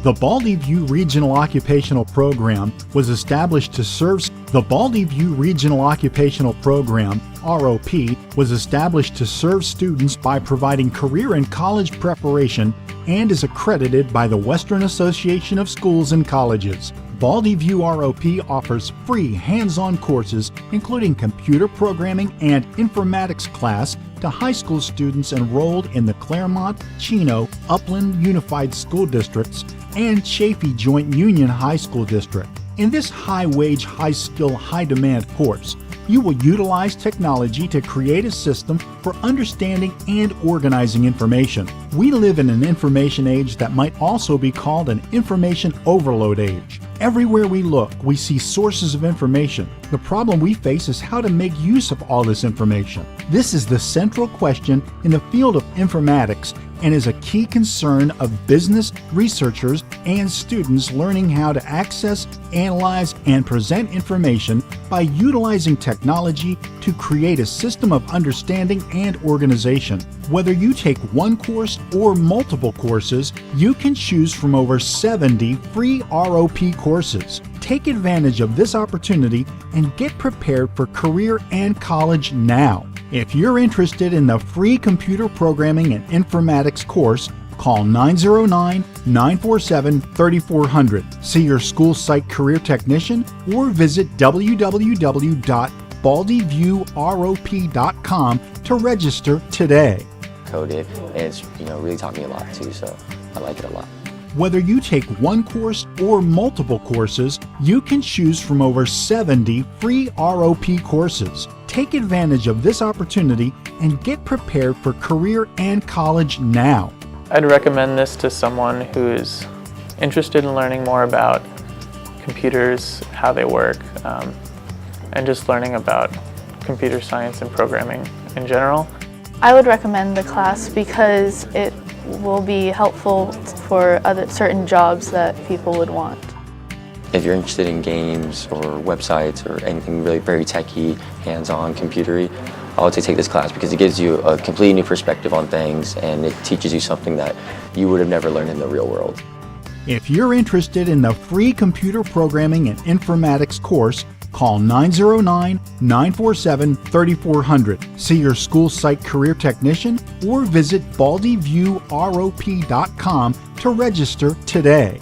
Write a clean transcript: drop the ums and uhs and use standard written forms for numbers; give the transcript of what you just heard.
The BaldyView Regional Occupational Program was established to serve ROP was established to serve students by providing career and college preparation and is accredited by the Western Association of Schools and Colleges. BaldyView ROP offers free hands-on courses including computer programming and informatics class to high school students enrolled in the Claremont, Chino, Upland Unified School Districts and Chaffee Joint Union High School District. In this high-wage, high-skill, high-demand course, you will utilize technology to create a system for understanding and organizing information. We live in an information age that might also be called an information overload age. Everywhere we look, we see sources of information. The problem we face is how to make use of all this information. This is the central question in the field of informatics and is a key concern of business, researchers, and students learning how to access, analyze, and present information by utilizing technology to create a system of understanding and organization. Whether you take one course or multiple courses, you can choose from over 70 free ROP courses. Take advantage of this opportunity and get prepared for career and college now. If you're interested in the free computer programming and informatics course, call 909-947-3400. See your school site career technician or visit www.baldyviewrop.com to register today. Coded, and it's really taught me a lot too, so I like it a lot. Whether you take one course or multiple courses, you can choose from over 70 free ROP courses. Take advantage of this opportunity and get prepared for career and college now. I'd recommend this to someone who is interested in learning more about computers, how they work, and just learning about computer science and programming in general. I would recommend the class because it will be helpful for certain jobs that people would want. If you're interested in games or websites or anything really very techy, hands-on, computery, I would say take this class because it gives you a completely new perspective on things and it teaches you something that you would have never learned in the real world. If you're interested in the free computer programming and informatics course, call 909-947-3400. See your school site career technician or visit baldyviewrop.com to register today.